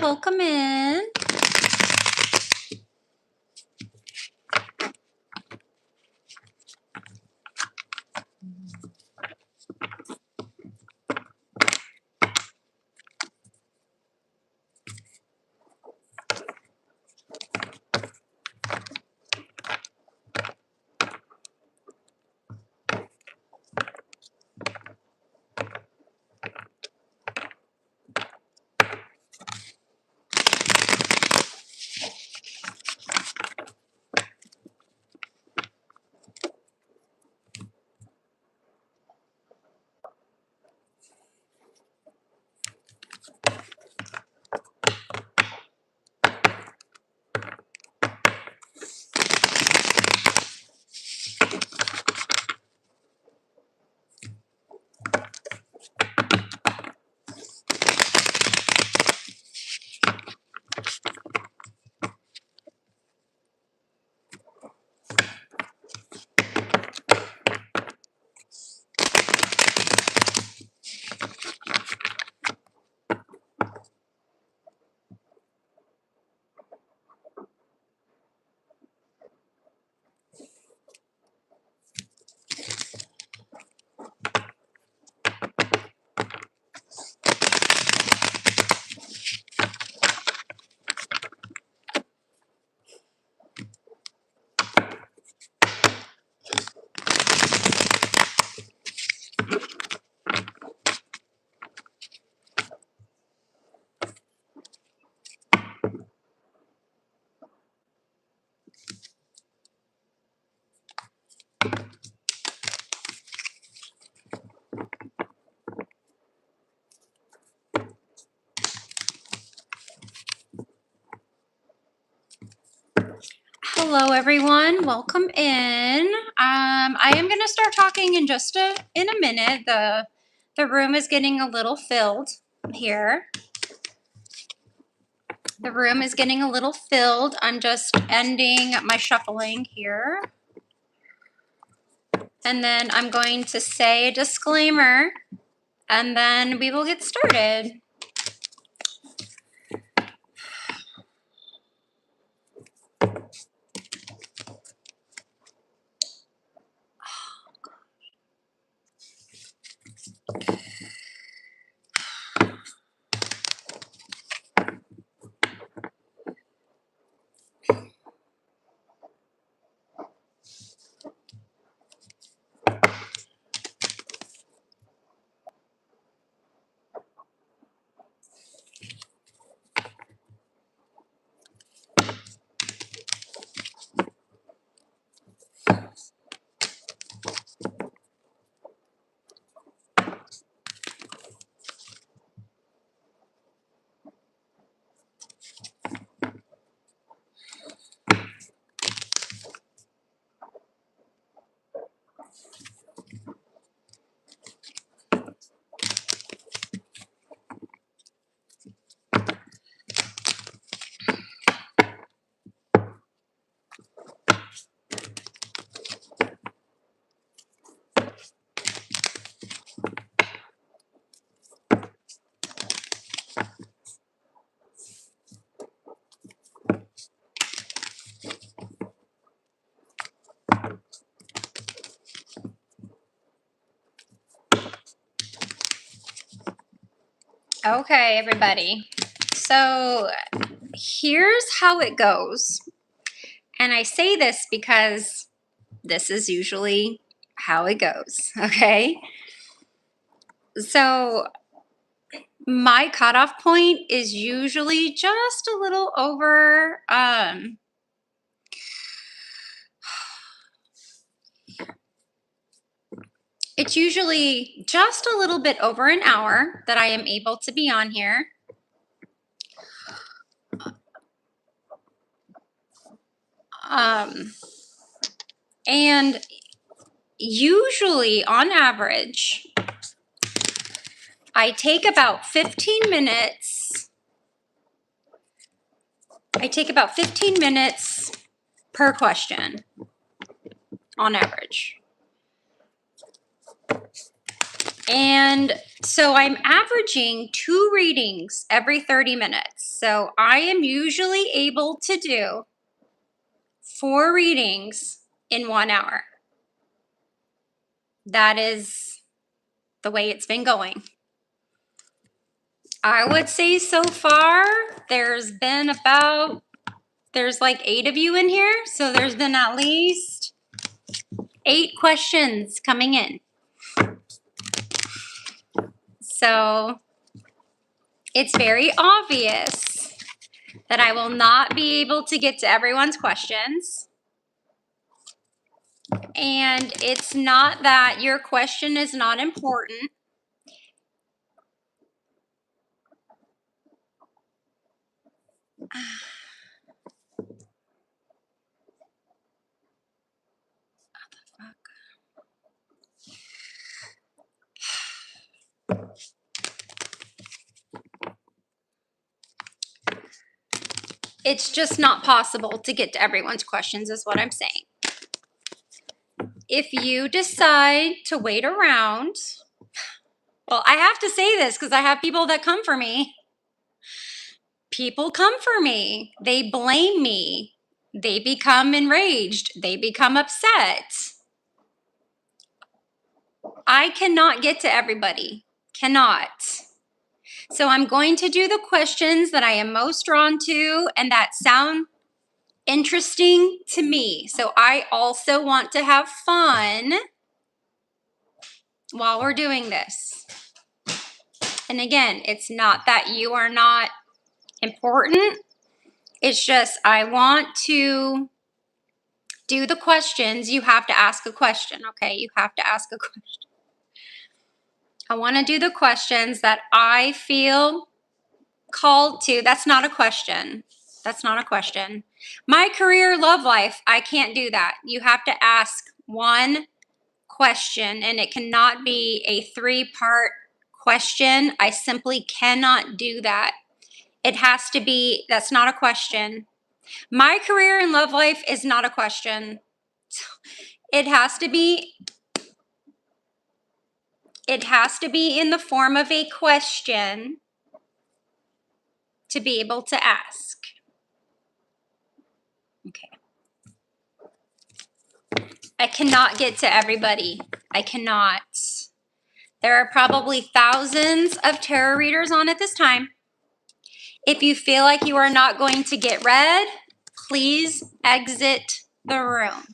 welcome in. Hello, everyone. Welcome in. I am going to start talking in just in a minute. The room is getting a little filled here. The room is getting a little filled. I'm just ending my shuffling here. And then I'm going to say a disclaimer, and then we will get started. Okay, everybody. So here's how it goes. And I say this because this is usually how it goes, okay? So my cutoff point is usually just a little over, it's usually just a little bit over an hour that I am able to be on here. And usually, on average, I take about 15 minutes. I take about 15 minutes per question on average. And so I'm averaging 2 readings every 30 minutes. So I am usually able to do 4 readings in 1 hour. That is the way it's been going. I would say so far there's like 8 of you in here, so there's been at least 8 questions coming in. So it's very obvious that I will not be able to get to everyone's questions. And it's not that your question is not important. It's just not possible to get to everyone's questions is what I'm saying. If you decide to wait around, well, I have to say this because I have people that come for me. People come for me. They blame me. They become enraged. They become upset. I cannot get to everybody. Cannot. So I'm going to do the questions that I am most drawn to and that sound interesting to me. So I also want to have fun while we're doing this. And again, it's not that you are not important. It's just I want to do the questions. You have to ask a question, okay? You have to ask a question. I want to do the questions that I feel called to. That's not a question. That's not a question. My career, love life, I can't do that. You have to ask one question, and it cannot be a 3-part question. I simply cannot do that. It has to be, that's not a question. My career and love life is not a question. It has to be in the form of a question to be able to ask. Okay. I cannot get to everybody. I cannot. There are probably thousands of tarot readers on at this time. If you feel like you are not going to get read, please exit the room.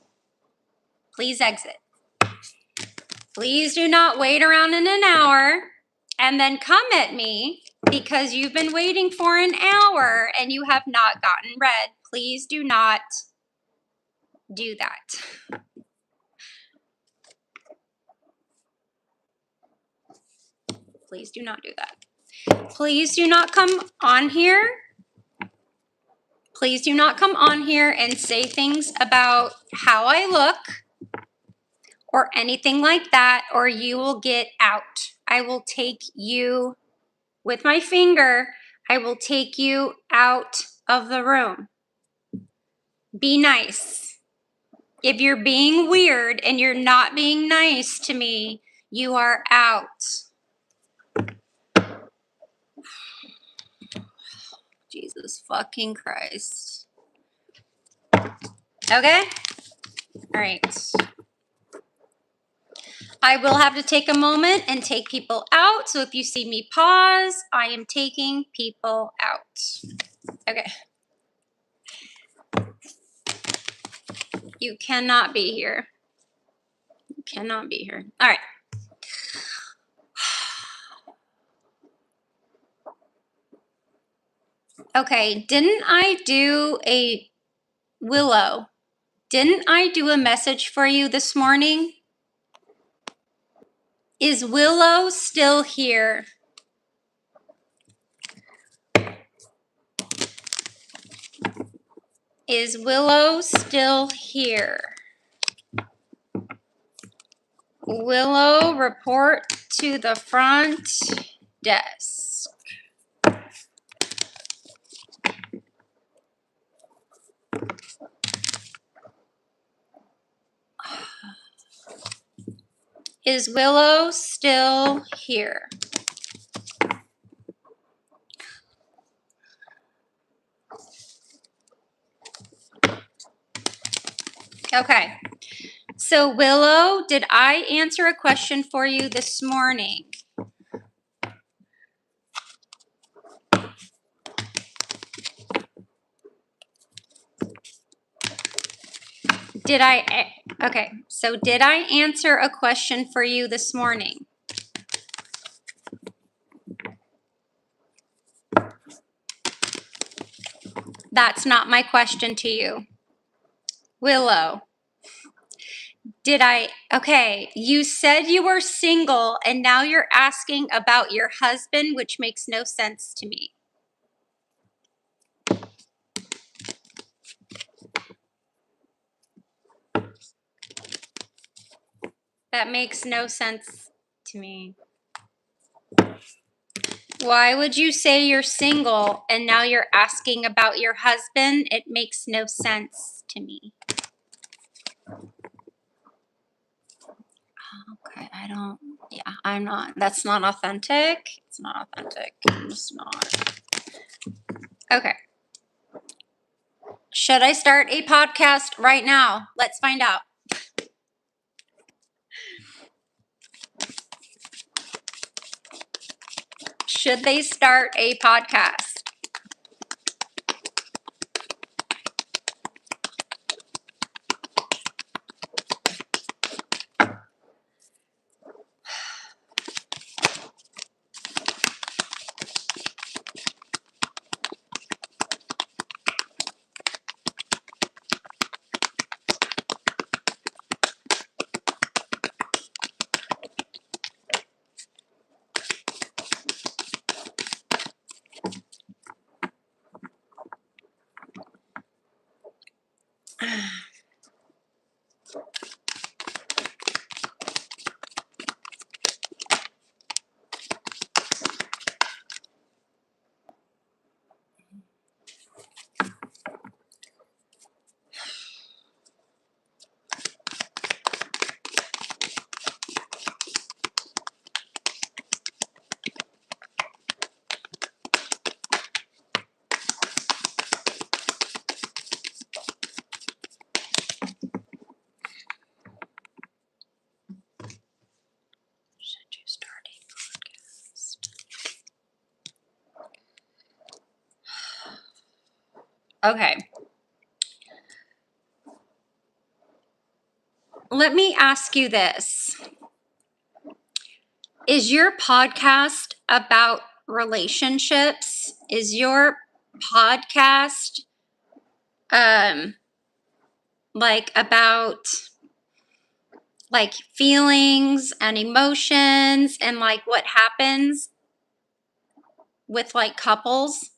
Please exit. Please do not wait around in an hour and then come at me because you've been waiting for an hour and you have not gotten read. Please do not do that. Please do not do that. Please do not come on here. Please do not come on here and say things about how I look or anything like that, or you will get out. I will take you with my finger. I will take you out of the room. Be nice. If you're being weird and you're not being nice to me, you are out. Jesus fucking Christ. Okay? All right. I will have to take a moment and take people out. So if you see me pause, I am taking people out. Okay. You cannot be here. You cannot be here. All right. Okay, didn't I do a Willow? Didn't I do a message for you this morning? Is Willow still here? Is Willow still here? Willow, report to the front desk. Is Willow still here? Okay. So, Willow, did I answer a question for you this morning? Okay, so did I answer a question for you this morning? That's not my question to you. Willow, okay, you said you were single and now you're asking about your husband, which makes no sense to me. That makes no sense to me. Why would you say you're single and now you're asking about your husband? It makes no sense to me. Okay, I'm not, that's not authentic. It's not authentic. I'm just not. Okay. Should I start a podcast right now? Let's find out. Should they start a podcast? Should you start a podcast? Okay. Let me ask you this. Is your podcast about relationships? Is your podcast like about like feelings and emotions and like what happens with like couples?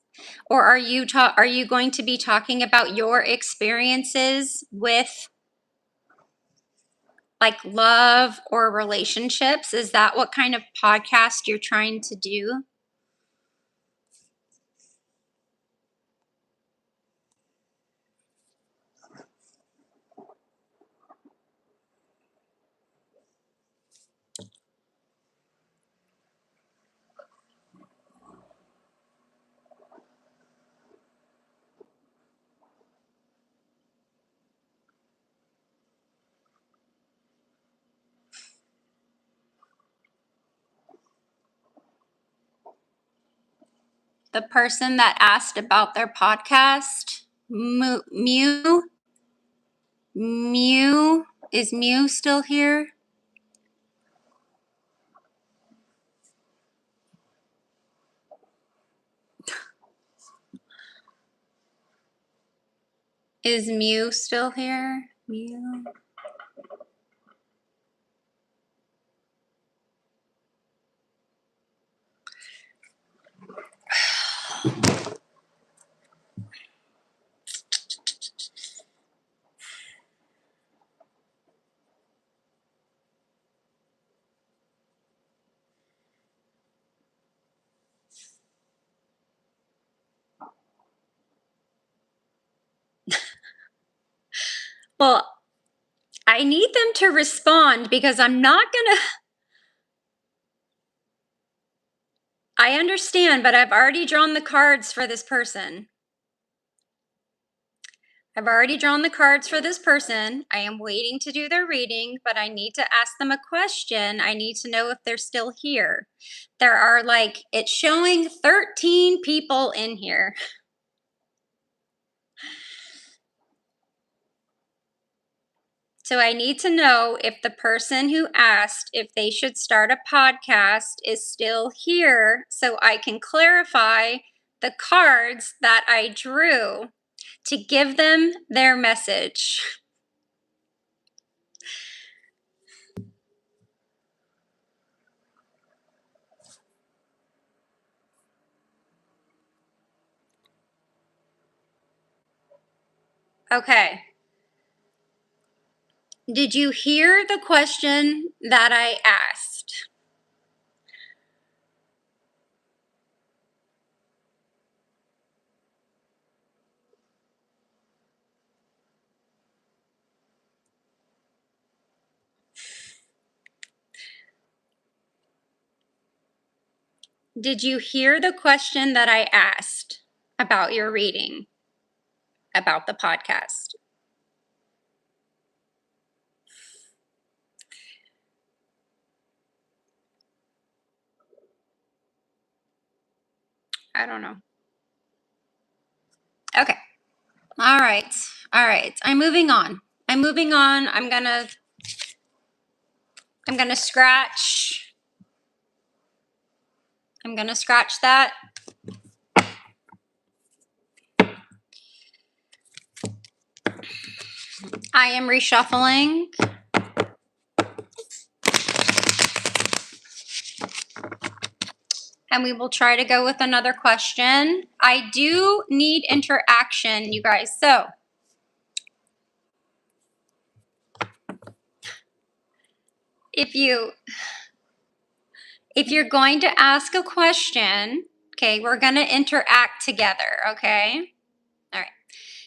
Or are you going to be talking about your experiences with like love or relationships? Is that what kind of podcast you're trying to do? The person that asked about their podcast, Mew, is Mew still here? Is Mew still here? Mew. Well, I need them to respond because I'm not gonna. I understand, but I've already drawn the cards for this person. I've already drawn the cards for this person. I am waiting to do their reading, but I need to ask them a question. I need to know if they're still here. There are it's showing 13 people in here. So I need to know if the person who asked if they should start a podcast is still here so I can clarify the cards that I drew to give them their message. Okay. Did you hear the question that I asked? Did you hear the question that I asked about your reading, about the podcast? I don't know. Okay. All right. All right. I'm moving on. I'm gonna scratch. I'm gonna scratch that. I am reshuffling. And we will try to go with another question. I do need interaction, you guys. So if you're going to ask a question, okay, we're going to interact together, okay? All right.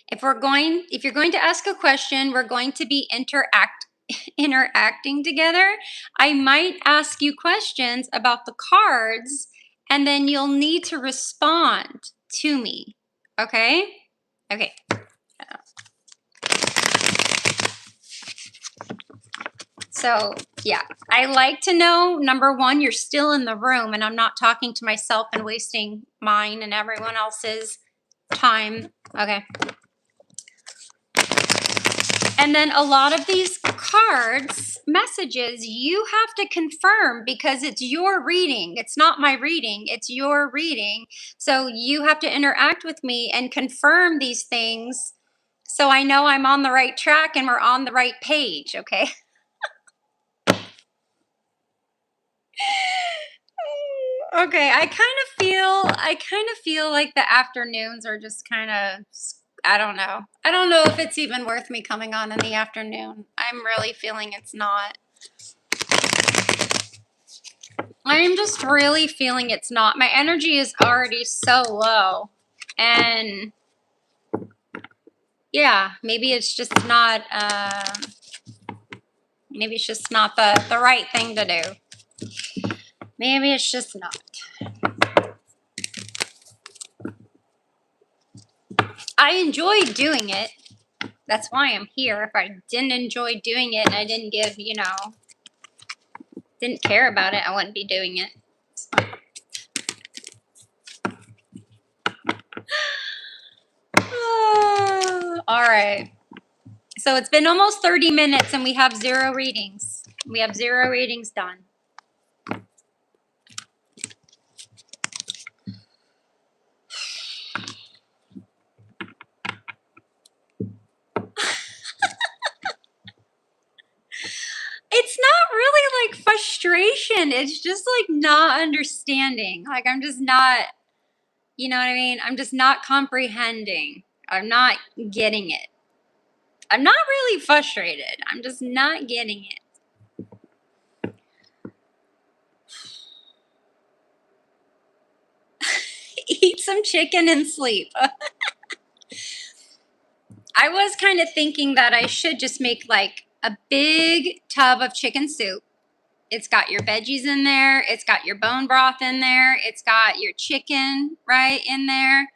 If you're going to ask a question, we're going to be interacting together. I might ask you questions about the cards, and then you'll need to respond to me, okay? Okay. So, yeah, I like to know, number one, you're still in the room and I'm not talking to myself and wasting mine and everyone else's time. Okay. And then a lot of these cards, messages, you have to confirm because it's your reading. It's not my reading, it's your reading. So you have to interact with me and confirm these things so I know I'm on the right track and we're on the right page, okay? Okay, I kind of feel like the afternoons are just kind of, I don't know. I don't know if it's even worth me coming on in the afternoon. I'm really feeling it's not. I'm just really feeling it's not. My energy is already so low. And yeah, maybe it's just not maybe it's just not the right thing to do. Maybe it's just not. I enjoy doing it. That's why I'm here. If I didn't enjoy doing it and I didn't give, didn't care about it, I wouldn't be doing it. All right. So it's been almost 30 minutes and we have 0 readings. We have 0 readings done. It's not really like frustration. It's just like not understanding. Like I'm just not, you know what I mean? I'm just not comprehending. I'm not getting it. I'm not really frustrated. I'm just not getting it. Eat some chicken and sleep. I was kind of thinking that I should just make like a big tub of chicken soup. It's got your veggies in there. It's got your bone broth in there. It's got your chicken right in there.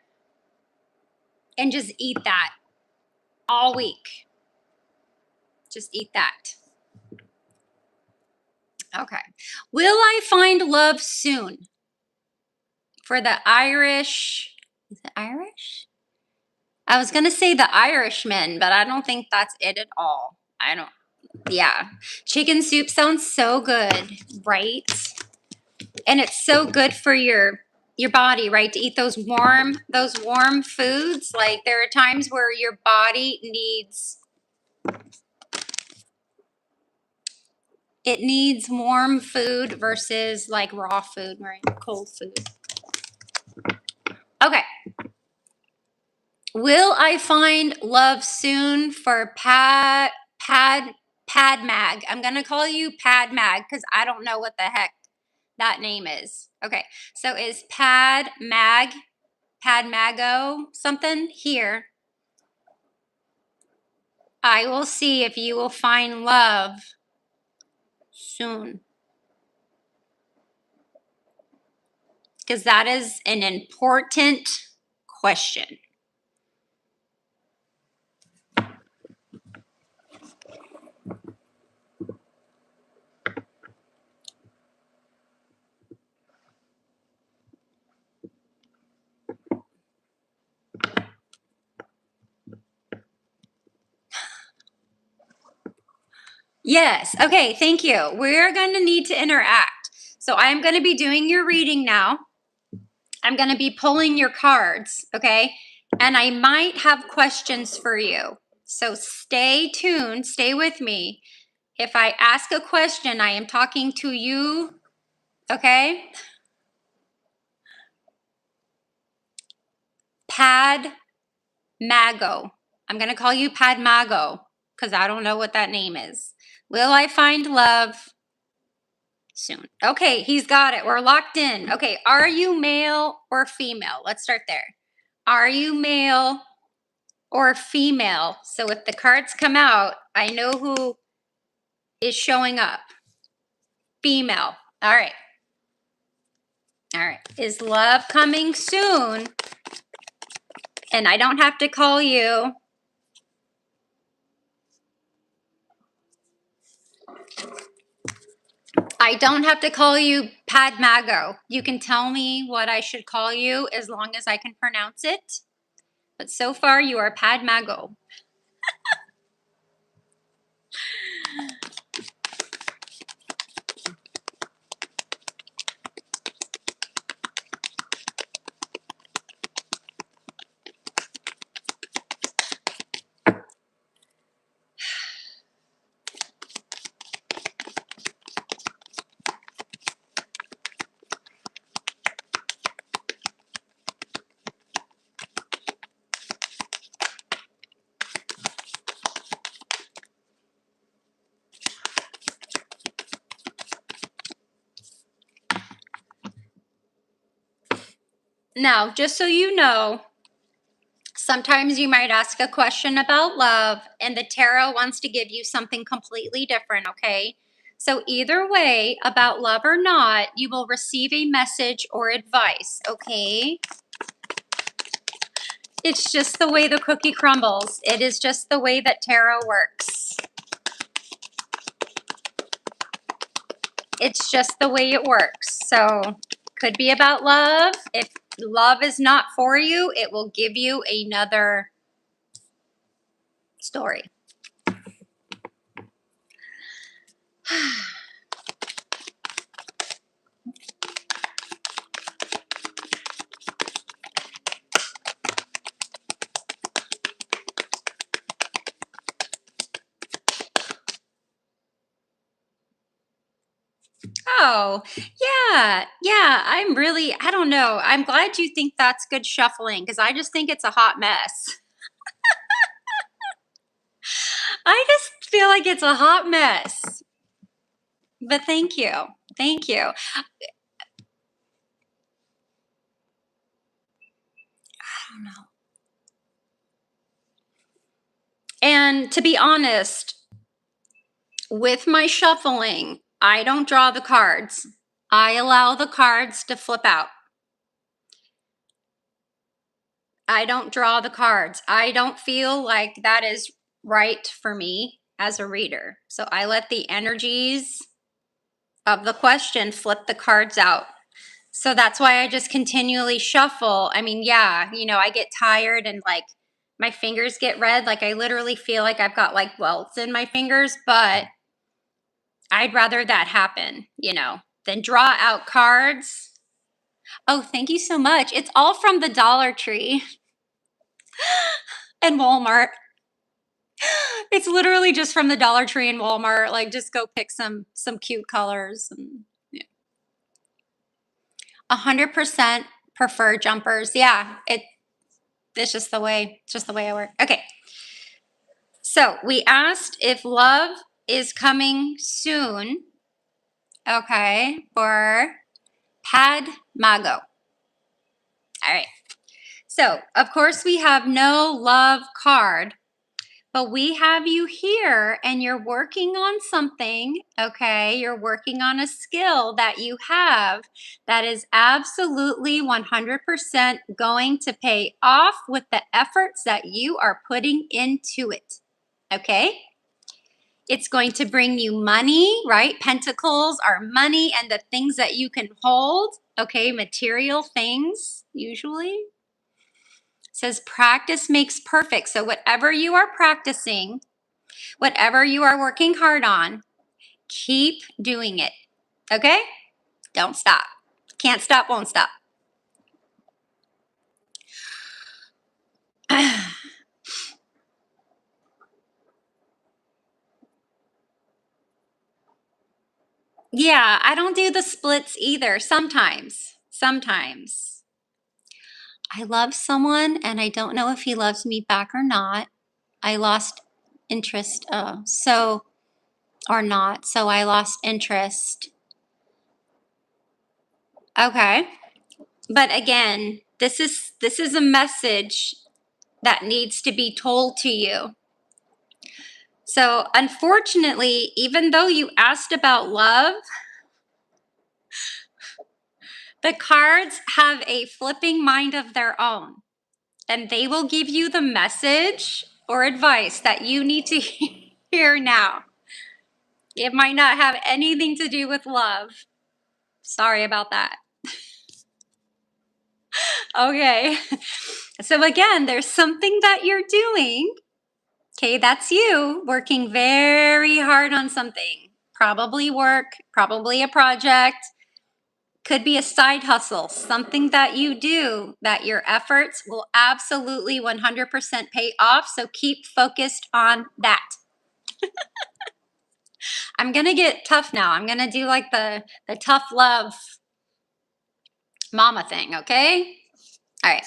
And just eat that. all week. Just eat that. Okay. Will I find love soon? For the Irish, is it Irish? I was going to say the Irishmen, but I don't think that's it at all. I don't, yeah. Chicken soup sounds so good, right? And it's so good for your body, right? To eat those warm foods. Like there are times where your body needs warm food versus like raw food, right? Cold food. Okay. Will I find love soon for Pad Mag? I'm gonna call you Pad Mag because I don't know what the heck that name is. Okay, so is Pad Mago something here? I will see if you will find love soon. Because that is an important question. Yes. Okay. Thank you. We're going to need to interact. So I am going to be doing your reading now. I'm going to be pulling your cards. Okay. And I might have questions for you. So stay tuned. Stay with me. If I ask a question, I am talking to you. Okay. Pad Mago. I'm going to call you Pad Mago because I don't know what that name is. Will I find love soon? Okay, he's got it. We're locked in. Okay, are you male or female? Let's start there. Are you male or female? So if the cards come out, I know who is showing up. Female. All right. All right. Is love coming soon? And I don't have to call you. I don't have to call you Pad Mago. You can tell me what I should call you as long as I can pronounce it. But so far, you are Pad Mago. Now, just so you know, sometimes you might ask a question about love and the tarot wants to give you something completely different, okay? So either way, about love or not, you will receive a message or advice, okay? It's just the way the cookie crumbles. It is just the way that tarot works. It's just the way it works. So could be about love. If love is not for you, it will give you another story. Oh, yeah. I don't know. I'm glad you think that's good shuffling because I just think it's a hot mess. I just feel like it's a hot mess. But thank you. Thank you. I don't know. And to be honest, with my shuffling, I don't draw the cards. I allow the cards to flip out. I don't draw the cards. I don't feel like that is right for me as a reader. So I let the energies of the question flip the cards out. So that's why I just continually shuffle. I mean, yeah, I get tired and like my fingers get red. Like I literally feel like I've got like welts in my fingers, but I'd rather that happen, than draw out cards. Oh, thank you so much. It's all from the Dollar Tree and Walmart. It's literally just from the Dollar Tree and Walmart. Like just go pick some cute colors and yeah. 100% prefer jumpers. Yeah, it's just the way I work. Okay. So, we asked if love is coming soon. Okay, for Padmago. All right. So, of course, we have no love card, but we have you here and you're working on something, okay? You're working on a skill that you have that is absolutely 100% going to pay off with the efforts that you are putting into it, okay? It's going to bring you money, right? Pentacles are money and the things that you can hold, okay? Material things, usually. It says practice makes perfect. So whatever you are practicing, whatever you are working hard on, keep doing it, okay? Don't stop. Can't stop, won't stop. Yeah, I don't do the splits either. Sometimes. I love someone and I don't know if he loves me back or not. I lost interest. Or not. So I lost interest. Okay. But again, this is a message that needs to be told to you. So unfortunately, even though you asked about love, the cards have a flipping mind of their own. And they will give you the message or advice that you need to hear now. It might not have anything to do with love. Sorry about that. Okay. So again, there's something that you're doing. Okay, that's you working very hard on something. Probably work, probably a project, could be a side hustle, something that you do that your efforts will absolutely 100% pay off. So keep focused on that. I'm going to get tough now. I'm going to do like the tough love mama thing, okay? All right.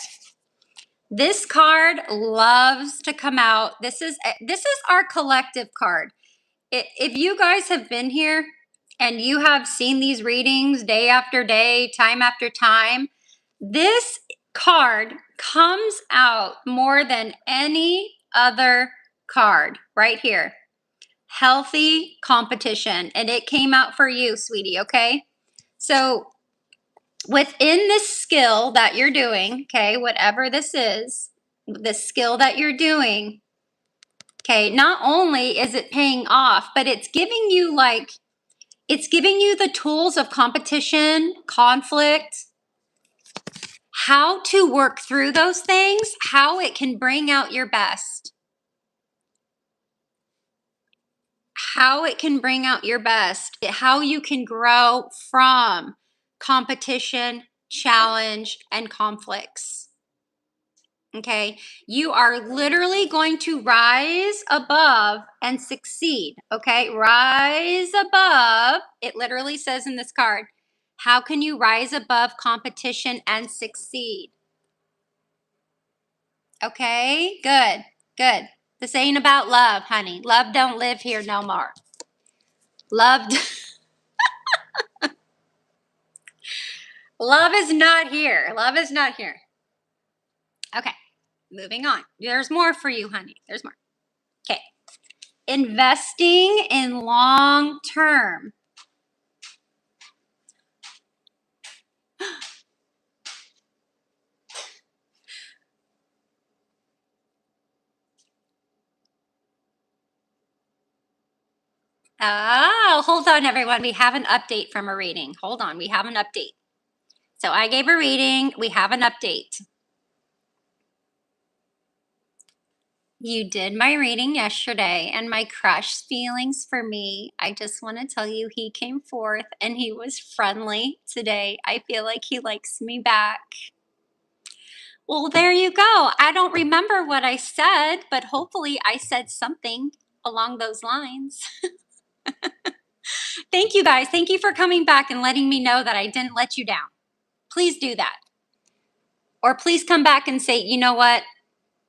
This card loves to come out. This is our collective card. If you guys have been here and you have seen these readings day after day, time after time, this card comes out more than any other card right here. Healthy competition. And it came out for you, sweetie, okay? So within this skill that you're doing, okay, whatever this is, the skill that you're doing, okay, not only is it paying off, but it's giving you the tools of competition, conflict, how to work through those things, how it can bring out your best. How it can bring out your best, how you can grow from competition, challenge, and conflicts. Okay, you are literally going to rise above and succeed. Okay, rise above. It literally says in this card, how can you rise above competition and succeed? Okay, good, good. This ain't about love, honey. Love don't live here no more. Love, love is not here. Love is not here. Okay, moving on. There's more for you, honey. There's more. Okay. Investing in long term. Oh, hold on, everyone. We have an update from a reading. Hold on, we have an update. So I gave a reading. We have an update. You did my reading yesterday, and my crush's feelings for me, I just want to tell you, he came forth and he was friendly today. I feel like he likes me back. Well, there you go. I don't remember what I said, but hopefully I said something along those lines. Thank you guys. Thank you for coming back and letting me know that I didn't let you down. Please do that. Or please come back and say, you know what?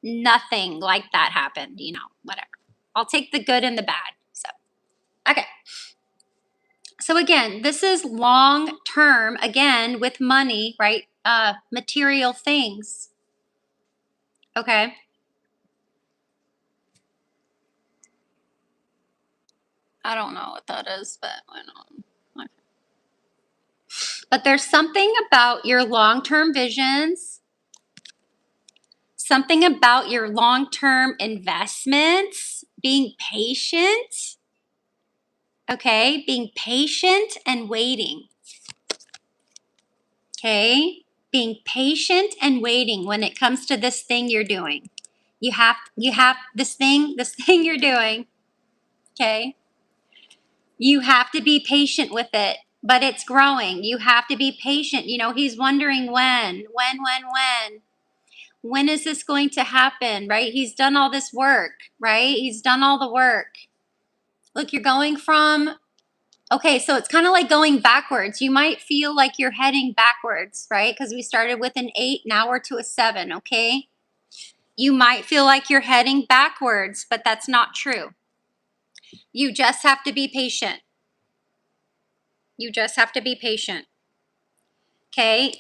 Nothing like that happened, whatever. I'll take the good and the bad. So, okay. So again, this is long term, again, with money, right? Material things. Okay. I don't know what that is, but I don't. Okay. But there's something about your long-term visions, something about your long-term investments, being patient. Okay, being patient and waiting. Okay, being patient and waiting when it comes to this thing you're doing. You have this thing you're doing. Okay, you have to be patient with it, but it's growing. You have to be patient. He's wondering when is this going to happen, right? He's done all this work, right? He's done all the work. Look, you're going from, okay, so it's kind of like going backwards. You might feel like you're heading backwards, right? Because we started with an 8, now we're to a 7, okay? You might feel like you're heading backwards, but that's not true. You just have to be patient. You just have to be patient. Okay?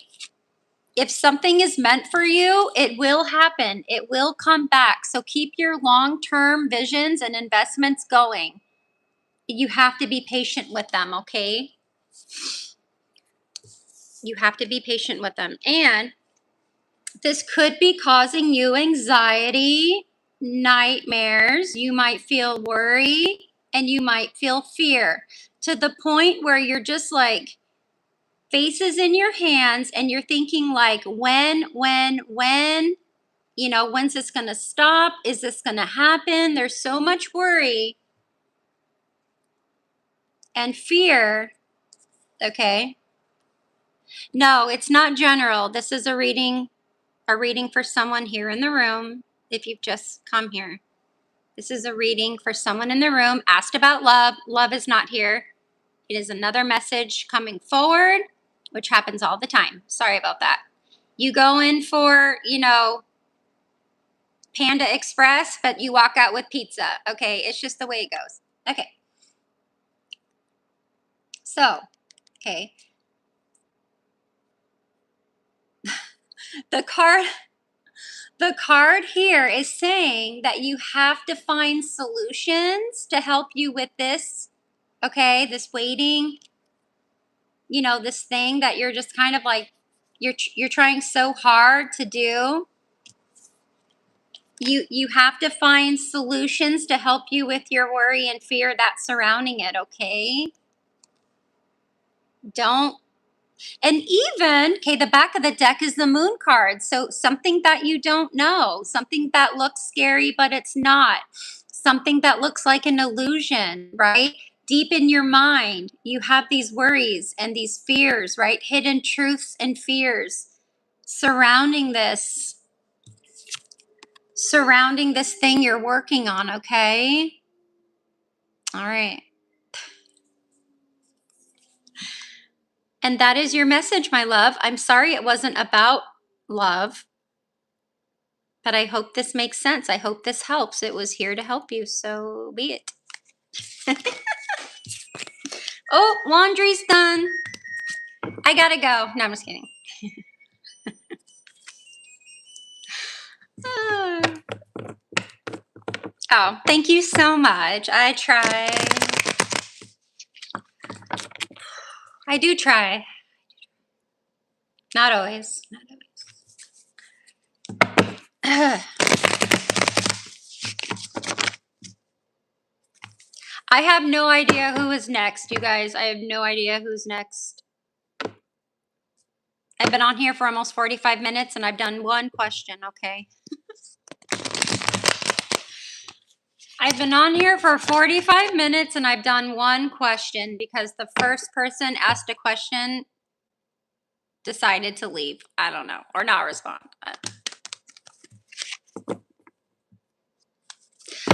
If something is meant for you, it will happen. It will come back. So keep your long-term visions and investments going. You have to be patient with them, okay? You have to be patient with them. And this could be causing you anxiety, nightmares. You might feel worry, and you might feel fear to the point where you're just like faces in your hands and you're thinking like, when, when's this going to stop? Is this going to happen? There's so much worry and fear. Okay. No, it's not general. This is a reading for someone here in the room. If you've just come here, this is a reading for someone in the room asked about love. Love is not here. It is another message coming forward, which happens all the time. Sorry about that. You go in for, Panda Express, but you walk out with pizza. Okay, it's just the way it goes. Okay. So, okay. The card here is saying that you have to find solutions to help you with this, okay, this waiting, this thing that you're just kind of like, you're trying so hard to do. You have to find solutions to help you with your worry and fear that's surrounding it, okay? And even, okay, the back of the deck is the moon card. So something that you don't know, something that looks scary, but it's not. Something that looks like an illusion, right? Deep in your mind, you have these worries and these fears, right? Hidden truths and fears surrounding this thing you're working on, okay? All right. And that is your message, my love. I'm sorry it wasn't about love, but I hope this makes sense. I hope this helps. It was here to help you, so be it. Oh, laundry's done. I gotta go. No, I'm just kidding. Oh, thank you so much. I try. I do try. Not always. Not always. I have no idea who is next, you guys. I have no idea who's next. I've been on here for almost 45 minutes and I've done one question, okay? I've been on here for 45 minutes and I've done one question because the first person asked a question decided to leave. I don't know, or not respond.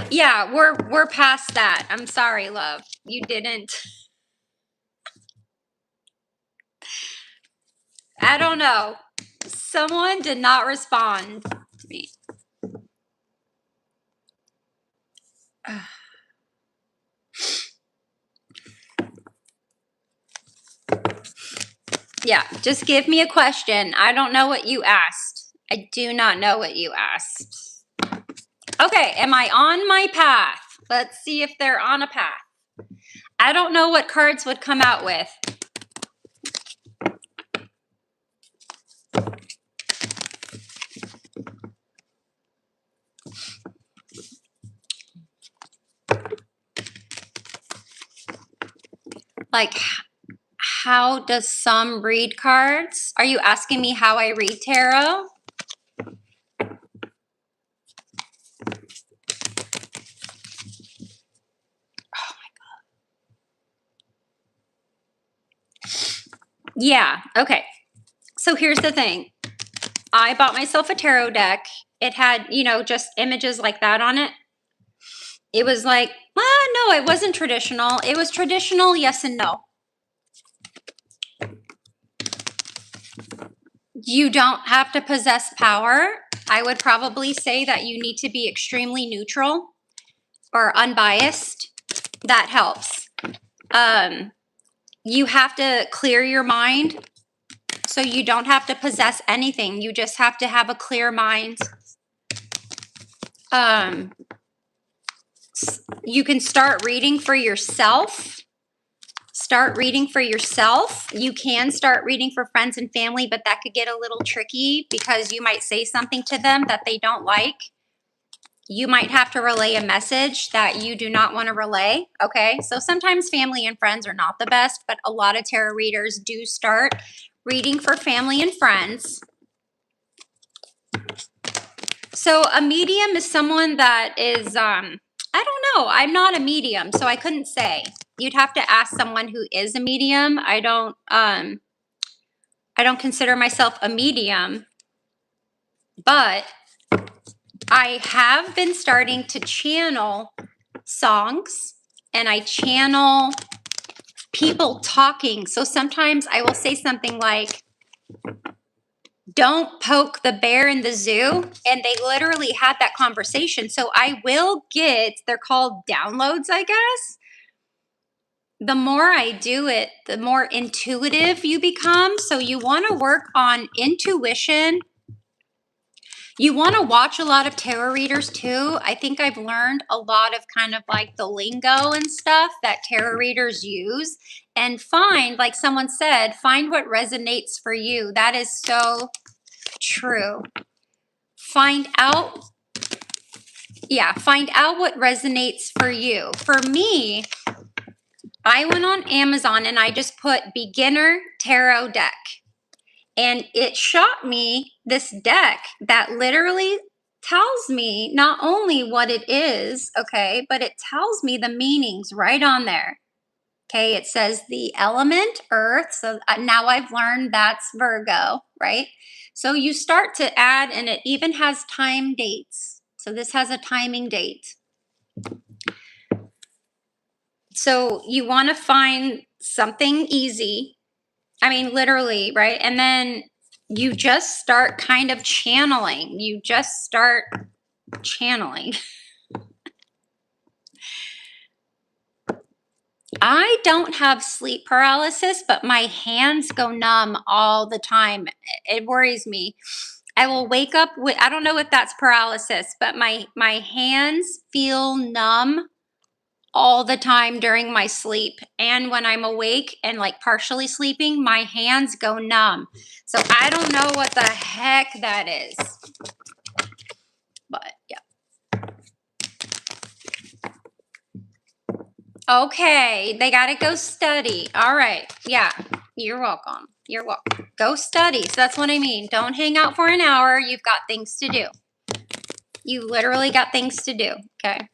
Yeah, we're past that. I'm sorry, love. You didn't. I don't know. Someone did not respond to me. Yeah, just give me a question. I don't know what you asked. I do not know what you asked. Okay, am I on my path? Let's see if they're on a path. I don't know what cards would come out with. Like, how does some read cards? Are you asking me how I read tarot? Yeah, okay. So here's the thing. I bought myself a tarot deck. It had, you know, just images like that on it. It was like, no, it wasn't traditional. It was traditional, yes and no. You don't have to possess power. I would probably say that you need to be extremely neutral or unbiased. That helps. You have to clear your mind. So you don't have to possess anything. You just have to have a clear mind. You can start reading for yourself. Start reading for yourself. You can start reading for friends and family, but that could get a little tricky because you might say something to them that they don't like. You might have to relay a message that you do not want to relay. Okay, so sometimes family and friends are not the best, but a lot of tarot readers do start reading for family and friends. So a medium is someone that is, I don't know. I'm not a medium, so I couldn't say. You'd have to ask someone who is a medium. I don't consider myself a medium, but I have been starting to channel songs and I channel people talking. So sometimes I will say something like, don't poke the bear in the zoo. And they literally had that conversation. So I will get, they're called downloads, I guess. The more I do it, the more intuitive you become. So you want to work on intuition. You want to watch a lot of tarot readers too. I think I've learned a lot of kind of like the lingo and stuff that tarot readers use, and find, like someone said, find what resonates for you. That is so true. Find out what resonates for you. For me, I went on Amazon and I just put beginner tarot deck. And it shot me this deck that literally tells me not only what it is, okay, but it tells me the meanings right on there. Okay, it says the element earth. So now I've learned that's Virgo, right? So you start to add, and it even has time dates. So this has a timing date. So you want to find something easy. I mean, literally, right? And then you just start kind of channeling. You just start channeling. I don't have sleep paralysis, but my hands go numb all the time. It worries me. I will wake up with, I don't know if that's paralysis, but my hands feel numb all the time during my sleep. And when I'm awake and like partially sleeping, my hands go numb. So I don't know what the heck that is. But yeah. Okay, they got to go study. All right. Yeah, you're welcome. You're welcome. Go study. So that's what I mean. Don't hang out for an hour. You've got things to do. You literally got things to do. Okay.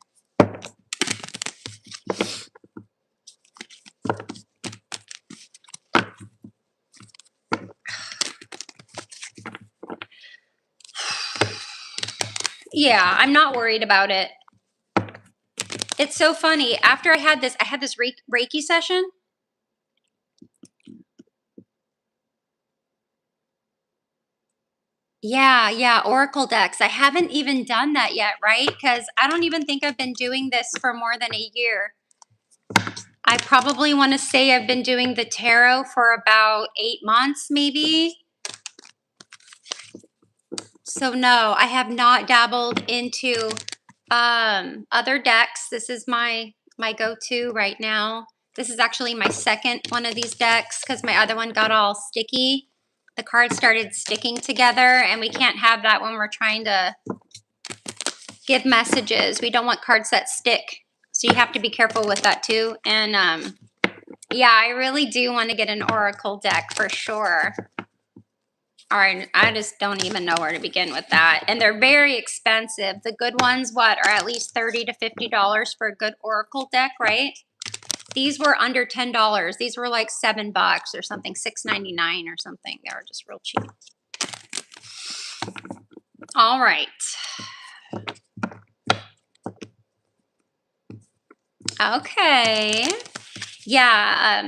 Yeah, I'm not worried about it. It's so funny. After I had this Reiki session. Yeah, Oracle decks. I haven't even done that yet, right? Because I don't even think I've been doing this for more than a year. I probably want to say I've been doing the tarot for about 8 months, maybe. So no, I have not dabbled into other decks. This is my go-to right now. This is actually my second one of these decks because my other one got all sticky. The cards started sticking together, and we can't have that when we're trying to give messages. We don't want cards that stick. So you have to be careful with that too. And yeah, I really do want to get an Oracle deck for sure. All right, I just don't even know where to begin with that. And they're very expensive. The good ones, what, are at least $30 to $50 for a good Oracle deck, right? These were under $10. These were like $7 or something, $6.99 or something. They were just real cheap. All right. Okay. Yeah.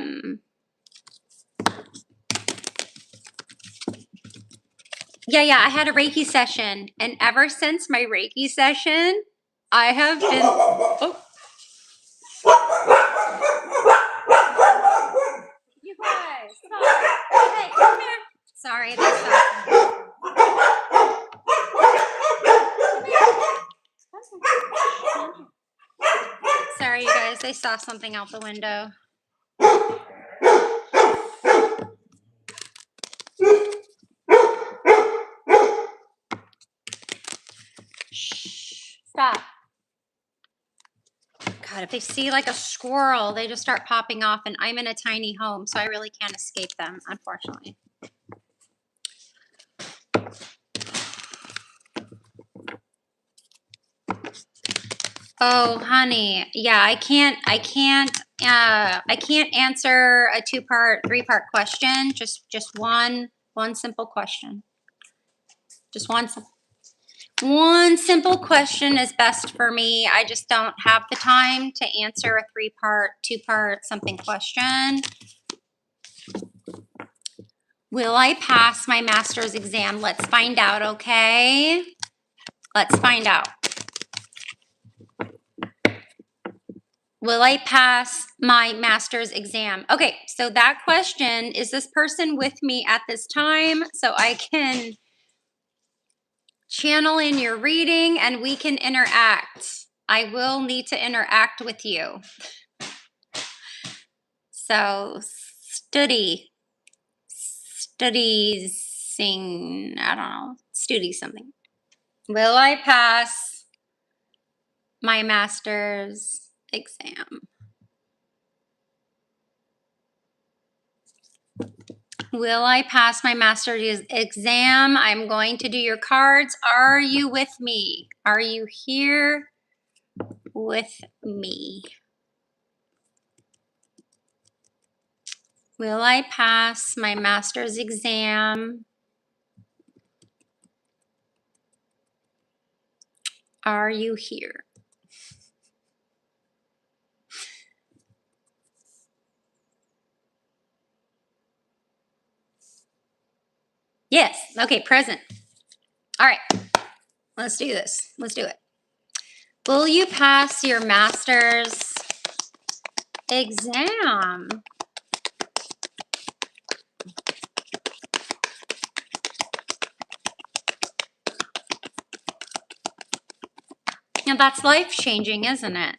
Yeah. I had a Reiki session, and ever since my Reiki session, I have been. Oh. You guys, sorry. Hey, come here. Sorry, that's Sorry, you guys. They saw something out the window. Shh. Stop. God, if they see like a squirrel, they just start popping off, and I'm in a tiny home, so I really can't escape them, unfortunately. Oh, honey. Yeah, I can't answer a 2-part, 3-part question. Just one simple question. Just one simple question is best for me. I just don't have the time to answer a 3-part, 2-part something question. Will I pass my master's exam? Let's find out, okay? Let's find out. Will I pass my master's exam? Okay, so that question, is this person with me at this time so I can channel in your reading and we can interact? I will need to interact with you. So study something. Will I pass my master's exam? Will I pass my master's exam? I'm going to do your cards. Are you with me? Are you here with me? Will I pass my master's exam? Are you here? Yes. Okay, present. All right. Let's do this. Let's do it. Will you pass your master's exam? Now that's life-changing, isn't it?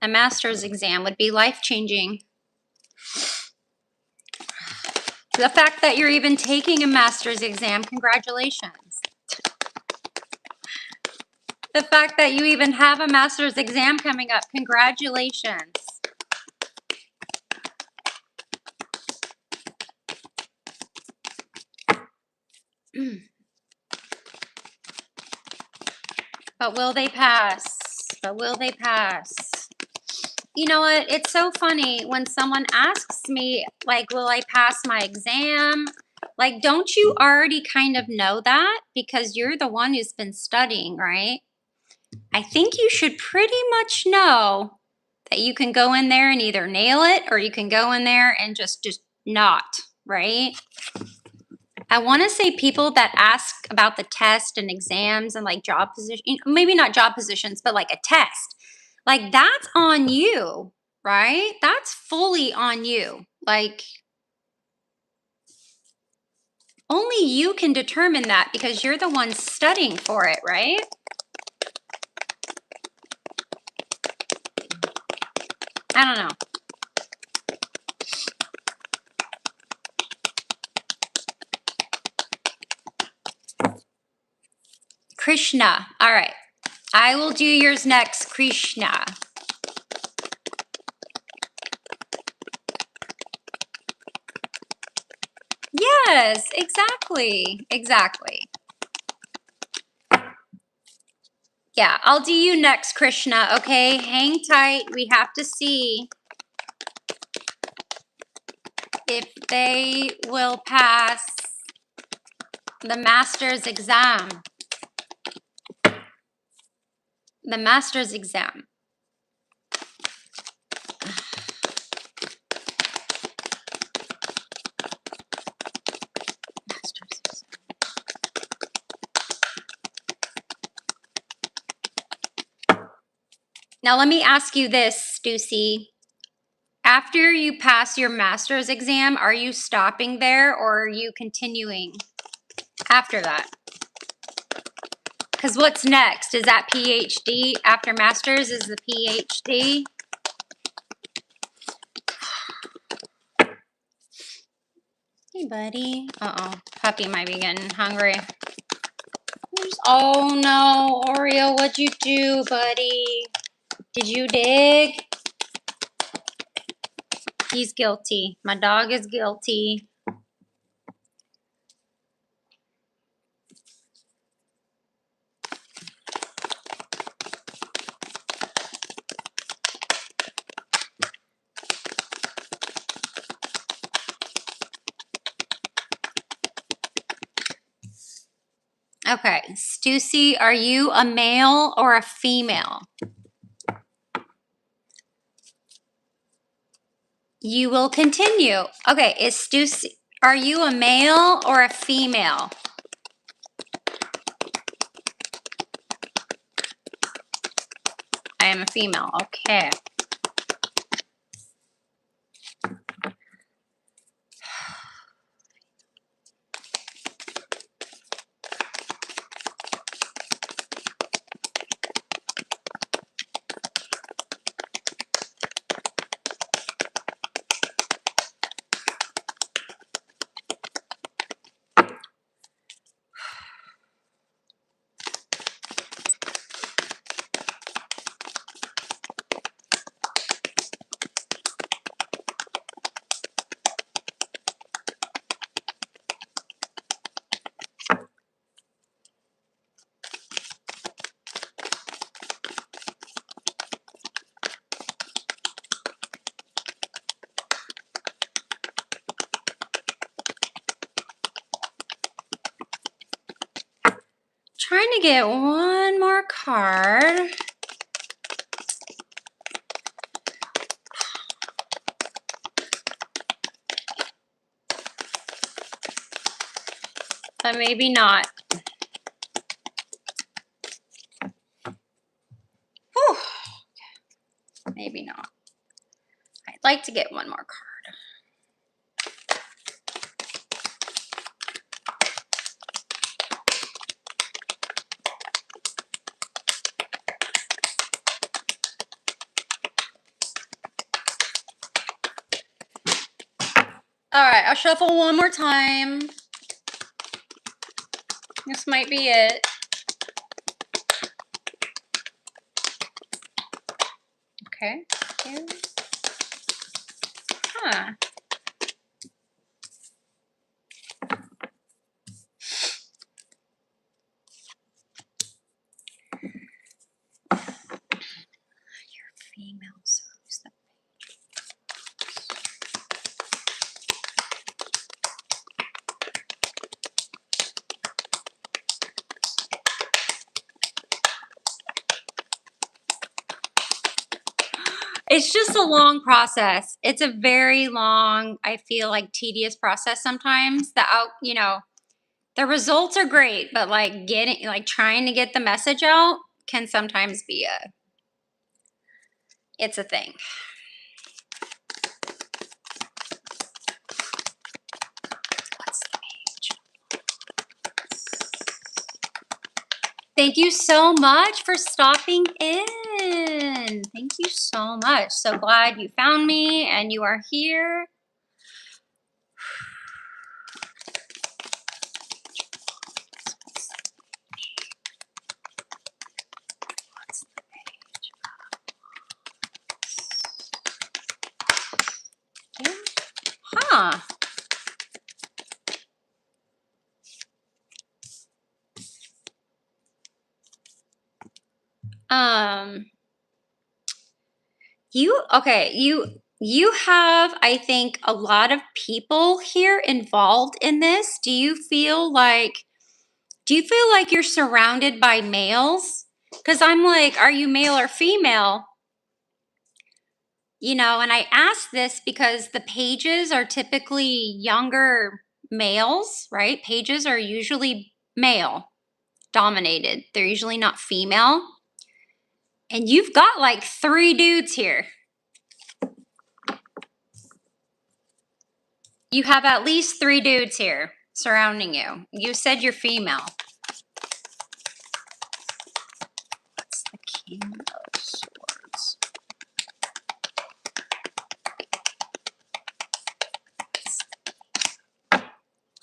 A master's exam would be life-changing. The fact that you're even taking a master's exam, congratulations. The fact that you even have a master's exam coming up, congratulations. But will they pass? But will they pass? You know what? It's so funny when someone asks me, like, will I pass my exam? Like, don't you already kind of know that? Because you're the one who's been studying, right? I think you should pretty much know that you can go in there and either nail it or you can go in there and just not, right? I want to say people that ask about the test and exams and like job position, maybe not job positions, but like a test, like that's on you, right? That's fully on you. Like only you can determine that because you're the one studying for it, right? I don't know. Krishna. All right. I will do yours next, Krishna. Yes, exactly. Exactly. Yeah, I'll do you next, Krishna. Okay, hang tight. We have to see if they will pass the master's exam. The master's exam. Now let me ask you this, Stussy. After you pass your master's exam, are you stopping there or are you continuing after that? Because what's next? Is that PhD? After master's is the PhD? Hey, buddy. Uh-oh. Puppy might be getting hungry. Oh, no. Oreo, what'd you do, buddy? Did you dig? He's guilty. My dog is guilty. Okay, Stussy, are you a male or a female? You will continue. Okay, is Stussy, are you a male or a female? I am a female. Okay. Trying to get one more card. But maybe not. Whew. Maybe not. I'd like to get one more card. All right, I'll shuffle one more time. This might be it. Okay. Huh. It's just a long process. It's a very long, I feel like tedious process sometimes. The results are great, but trying to get the message out can sometimes be it's a thing. What's the age? Thank you so much for stopping in. Thank you so much. So glad you found me and you are here. Huh. You have, I think, a lot of people here involved in this. Do you feel like you're surrounded by males? Because I'm like, are you male or female? And I ask this because the pages are typically younger males, right? Pages are usually male dominated. They're usually not female. And you've got like 3 dudes here. You have at least 3 dudes here surrounding you. You said you're female. What's the King of Swords?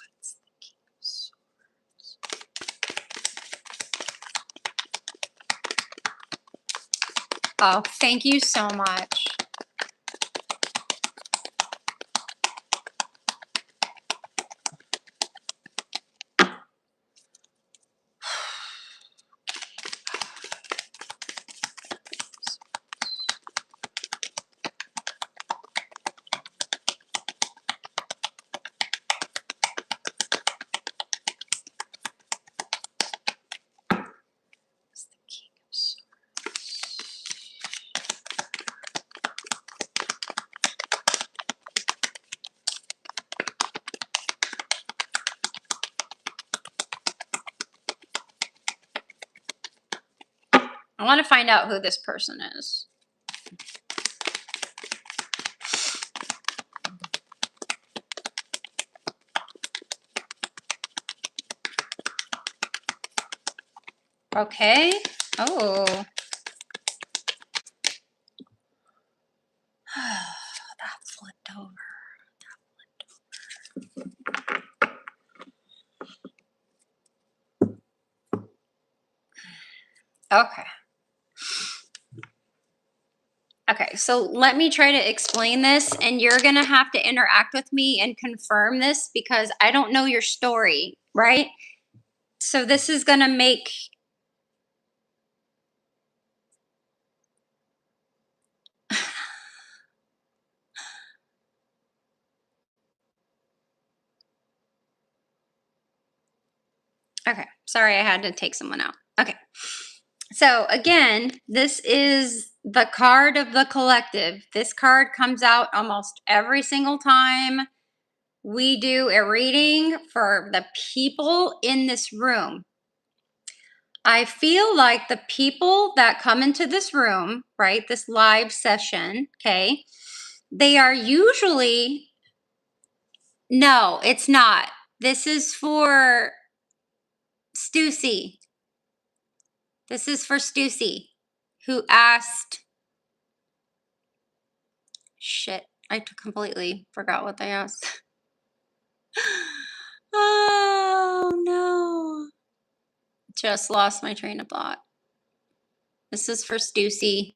What's the King of Swords? Oh, thank you so much. I want to find out who this person is. Okay. Oh. That flipped over. Okay. Okay, so let me try to explain this, and you're going to have to interact with me and confirm this because I don't know your story, right? So this is going to make... Okay, sorry, I had to take someone out. Okay, so again, this is the card of the collective. This card comes out almost every single time we do a reading for the people in this room. I feel like the people that come into this room, right, this live session, okay, they are usually... No, it's not. This is for Stussy. This is for Stussy, who asked... Shit, I completely forgot what they asked. Oh, no. Just lost my train of thought. This is for Stussy.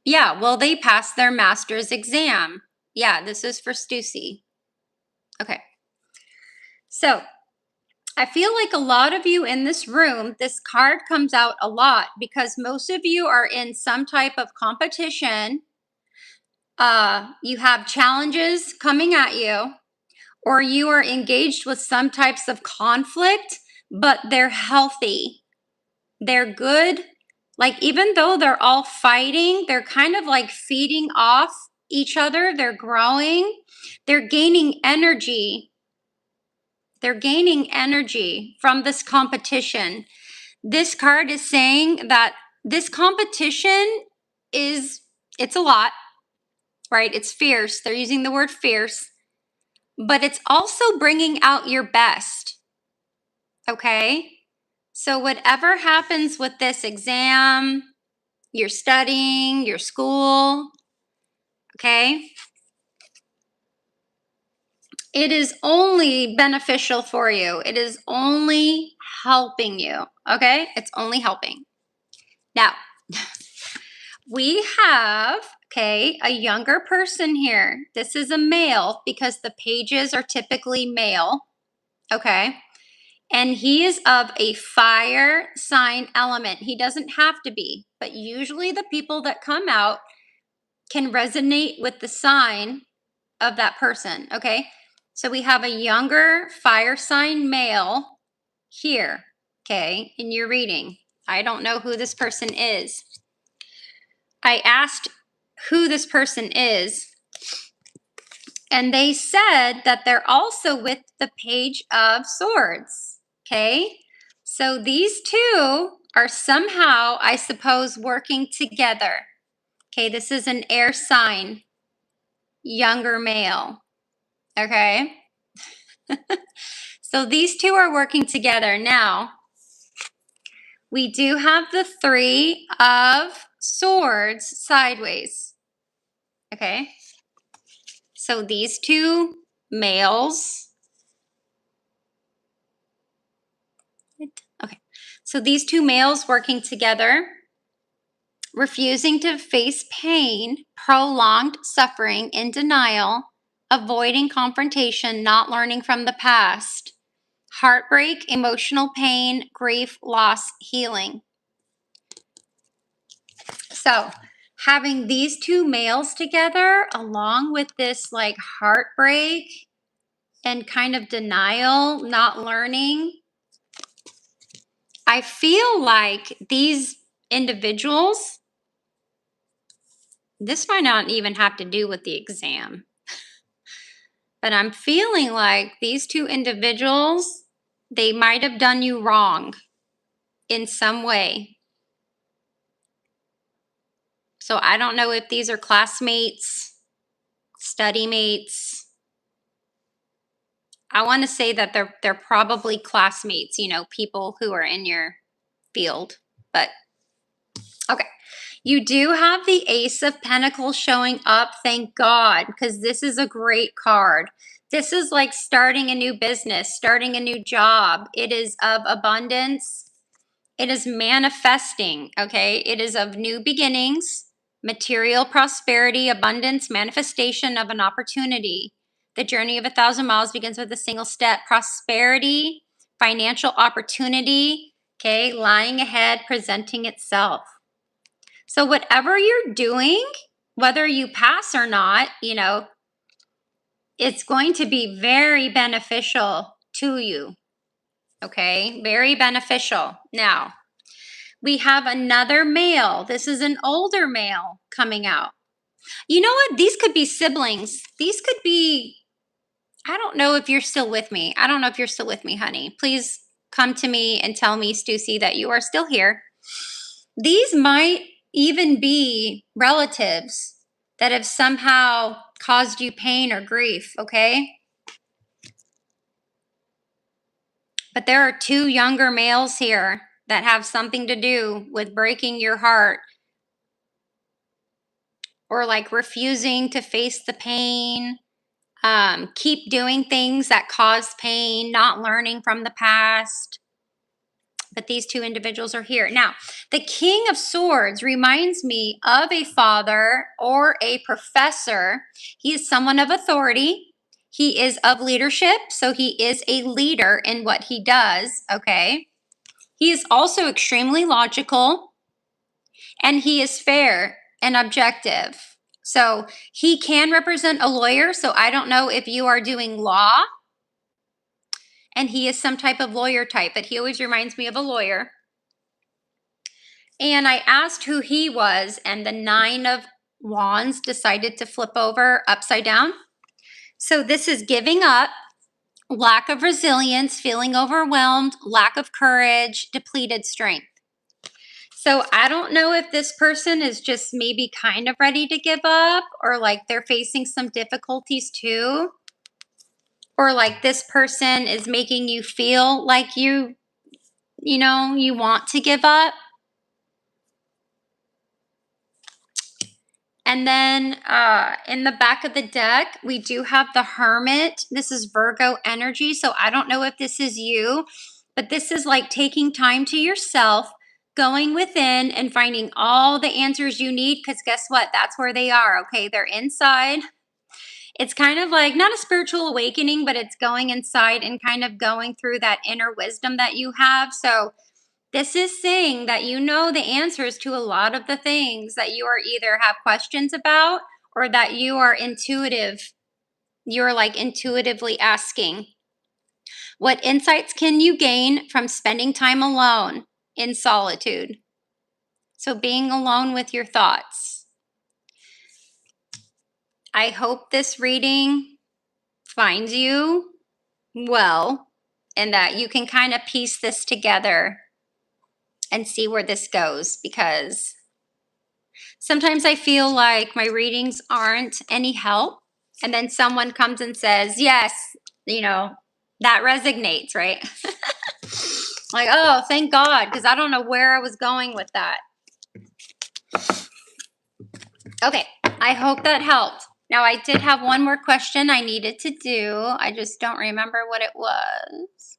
Yeah, well, they passed their master's exam. Yeah, this is for Stussy. Okay. So, I feel like a lot of you in this room, this card comes out a lot because most of you are in some type of competition. You have challenges coming at you, or you are engaged with some types of conflict, but they're healthy. They're good. Like, even though they're all fighting, they're kind of like feeding off each other. They're growing. They're gaining energy. They're gaining energy from this competition. This card is saying that this competition it's a lot, right? It's fierce. They're using the word fierce, but it's also bringing out your best. Okay? So whatever happens with this exam, you're studying, your school, okay? It is only beneficial for you. It is only helping you, okay? It's only helping. Now, we have, okay, a younger person here. This is a male because the pages are typically male, okay? And he is of a fire sign element. He doesn't have to be, but usually the people that come out can resonate with the sign of that person, okay? So we have a younger fire sign male here, okay, in your reading. I don't know who this person is. I asked who this person is, and they said that they're also with the Page of Swords, okay? So these two are somehow, I suppose, working together. Okay, this is an air sign, younger male, okay? So these two are working together. Now, we do have the Three of Swords sideways, okay? So these two males, okay, so these two males working together, refusing to face pain, prolonged suffering, in denial, avoiding confrontation, not learning from the past, heartbreak, emotional pain, grief, loss, healing. So having these two males together, along with this like heartbreak and kind of denial, not learning, I feel like these individuals, this might not even have to do with the exam, but I'm feeling like these two individuals, they might have done you wrong in some way. So I don't know if these are classmates, study mates. I want to say that they're probably classmates, you know, people who are in your field. But okay. You do have the Ace of Pentacles showing up, thank God, because this is a great card. This is like starting a new business, starting a new job. It is of abundance. It is manifesting, okay? It is of new beginnings, material prosperity, abundance, manifestation of an opportunity. The journey of 1,000 miles begins with a single step. Prosperity, financial opportunity, okay? Lying ahead, presenting itself. So whatever you're doing, whether you pass or not, you know, it's going to be very beneficial to you, okay? Very beneficial. Now, we have another male. This is an older male coming out. You know what? These could be siblings. These could be, I don't know if you're still with me. I don't know if you're still with me, honey. Please come to me and tell me, Stussy, that you are still here. These might even be relatives that have somehow caused you pain or grief, okay? But there are two younger males here that have something to do with breaking your heart or like refusing to face the pain, keep doing things that cause pain, not learning from the past. But these two individuals are here. Now, the King of Swords reminds me of a father or a professor. He is someone of authority. He is of leadership, so he is a leader in what he does, okay? He is also extremely logical, and he is fair and objective. So he can represent a lawyer, so I don't know if you are doing law, and he is some type of lawyer type, but he always reminds me of a lawyer. And I asked who he was, and the 9 of Wands decided to flip over upside down. So this is giving up, lack of resilience, feeling overwhelmed, lack of courage, depleted strength. So I don't know if this person is just maybe kind of ready to give up, or like they're facing some difficulties too. Or like this person is making you feel like you want to give up. And then in the back of the deck, we do have the Hermit. This is Virgo energy. So I don't know if this is you, but this is like taking time to yourself, going within and finding all the answers you need. Because guess what? That's where they are. Okay. They're inside. It's kind of like not a spiritual awakening, but it's going inside and kind of going through that inner wisdom that you have. So this is saying that you know the answers to a lot of the things that you are either have questions about or that you are intuitive. You're like intuitively asking. What insights can you gain from spending time alone in solitude? So being alone with your thoughts. I hope this reading finds you well and that you can kind of piece this together and see where this goes, because sometimes I feel like my readings aren't any help. And then someone comes and says, yes, that resonates, right? Like, oh, thank God, because I don't know where I was going with that. Okay, I hope that helped. Now, I did have one more question I needed to do. I just don't remember what it was.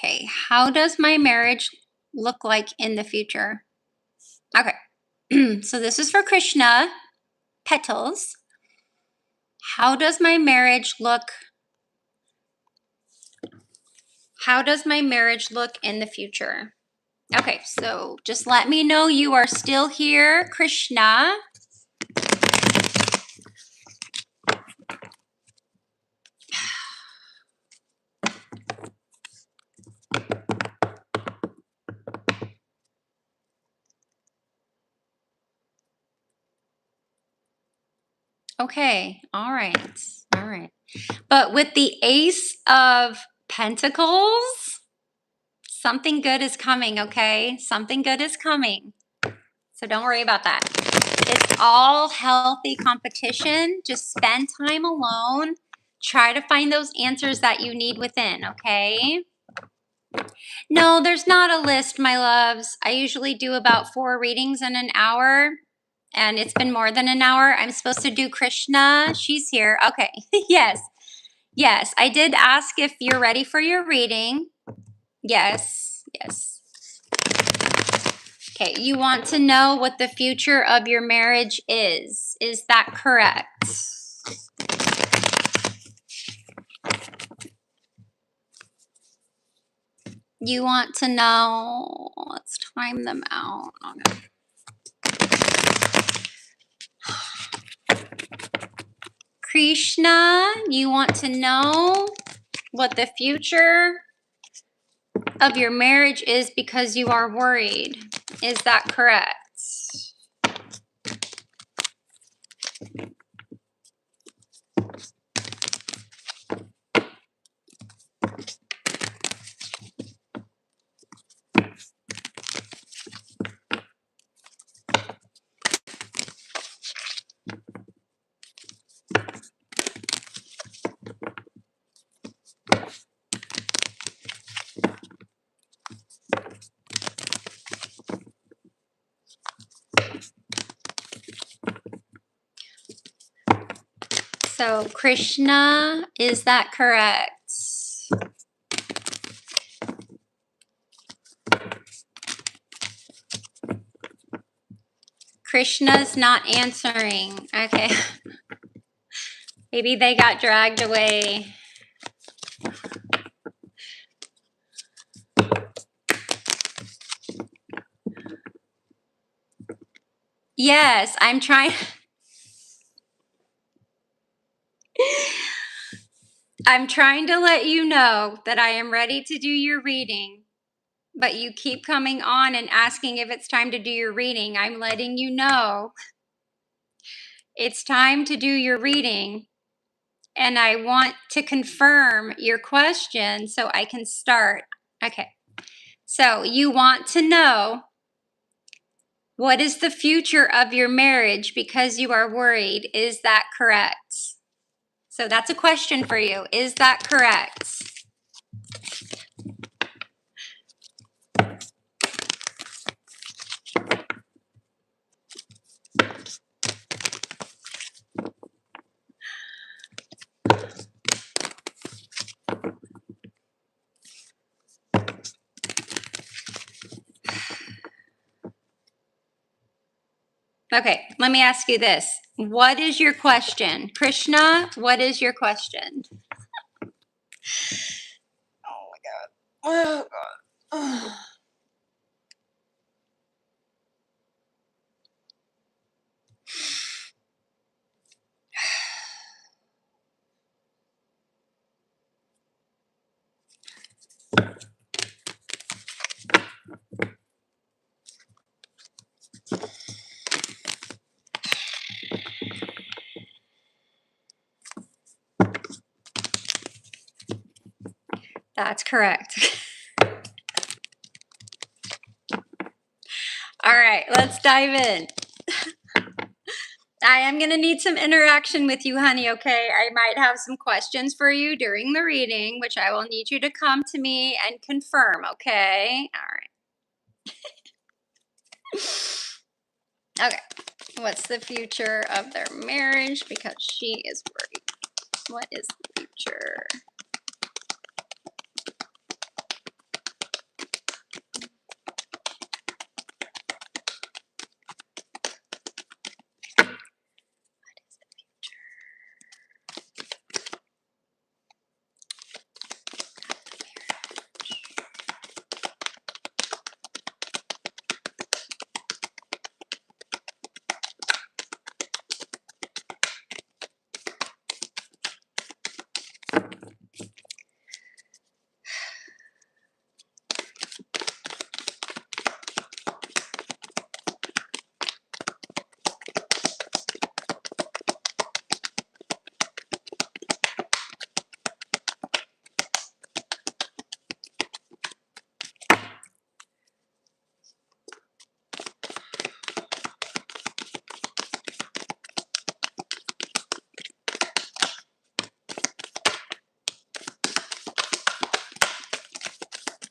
Okay, how does my marriage look like in the future? Okay, so this is for Krishna, petals. How does my marriage look? How does my marriage look in the future? Okay, so just let me know you are still here, Krishna. Okay, all right. But with the Ace of Pentacles, something good is coming, okay? Something good is coming. So don't worry about that. It's all healthy competition. Just spend time alone. Try to find those answers that you need within, okay? No, there's not a list, my loves. I usually do about 4 readings in an hour, and it's been more than an hour. I'm supposed to do Krishna. She's here. Okay. Yes. I did ask if you're ready for your reading. Yes. Okay. You want to know what the future of your marriage is. Is that correct? You want to know, let's time them out. Okay. Krishna, you want to know what the future of your marriage is because you are worried. Is that correct? So, Krishna, is that correct? Krishna's not answering. Okay. Maybe they got dragged away. Yes, I'm trying. I'm trying to let you know that I am ready to do your reading, but you keep coming on and asking if it's time to do your reading. I'm letting you know it's time to do your reading, and I want to confirm your question so I can start. Okay. So, you want to know what is the future of your marriage because you are worried. Is that correct? So, that's a question for you. Is that correct? Okay, let me ask you this. What is your question? Krishna, what is your question? Oh my God. Oh God. That's correct. All right, let's dive in. I am going to need some interaction with you, honey, okay? I might have some questions for you during the reading, which I will need you to come to me and confirm, okay? All right. Okay. What's the future of their marriage? Because she is worried. What is the future?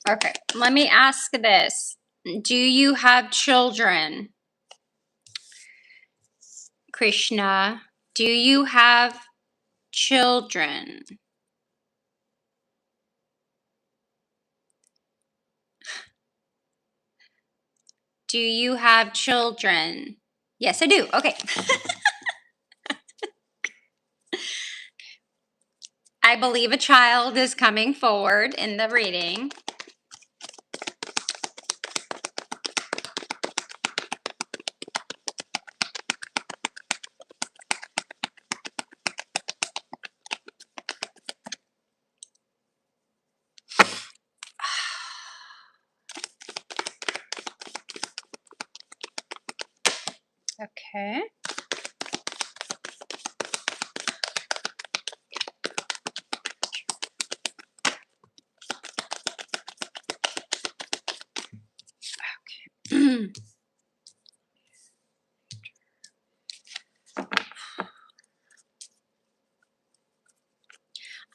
Okay, let me ask this. Do you have children? Krishna, do you have children? Do you have children? Yes, I do. Okay. I believe a child is coming forward in the reading. Okay.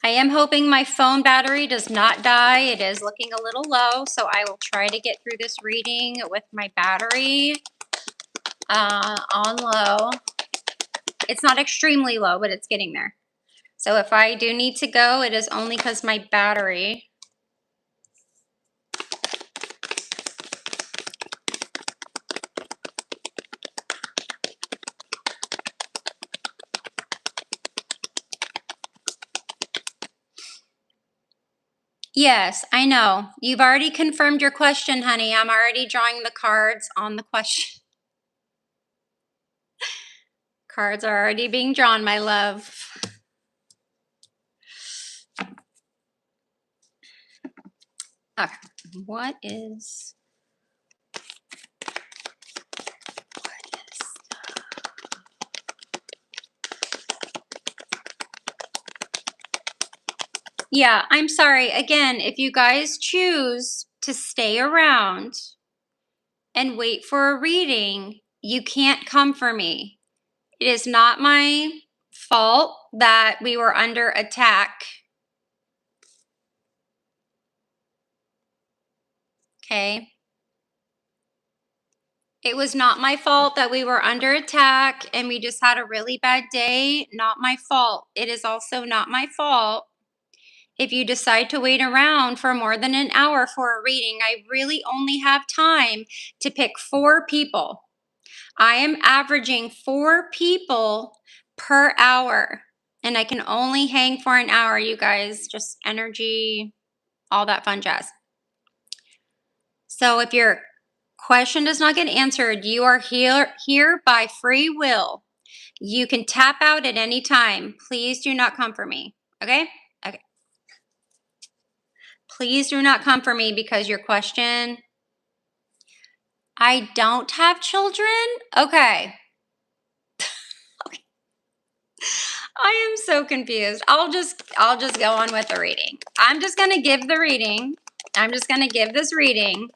I am hoping my phone battery does not die. It is looking a little low, so I will try to get through this reading with my battery on low. It's not extremely low, but it's getting there. So if I do need to go, it is only because my battery. Yes, I know. You've already confirmed your question, honey. I'm already drawing the cards on the question. Cards are already being drawn, my love. Okay, what is Yeah, I'm sorry. Again, if you guys choose to stay around and wait for a reading, you can't come for me. It is not my fault that we were under attack. Okay. It was not my fault that we were under attack and we just had a really bad day. Not my fault. It is also not my fault if you decide to wait around for more than an hour for a reading. I really only have time to pick 4 people. I am averaging 4 people per hour, and I can only hang for an hour, you guys. Just energy, all that fun jazz. So if your question does not get answered, you are here by free will. You can tap out at any time. Please do not come for me, okay? Okay. Please do not come for me because your question, I don't have children? Okay. I am so confused. I'll just go on with the reading. I'm just going to give the reading. I'm just going to give this reading.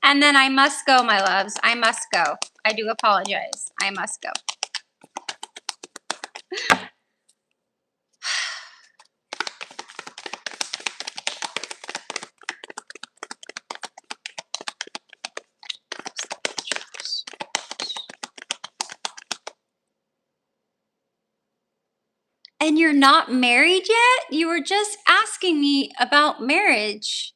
And then I must go, my loves. I must go. I do apologize. I must go. And you're not married yet? You were just asking me about marriage.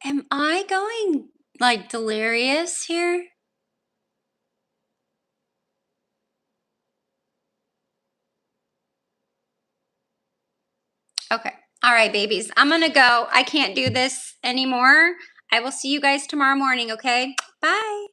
Am I going like delirious here? Okay. All right, babies. I'm going to go. I can't do this anymore. I will see you guys tomorrow morning, okay? Bye.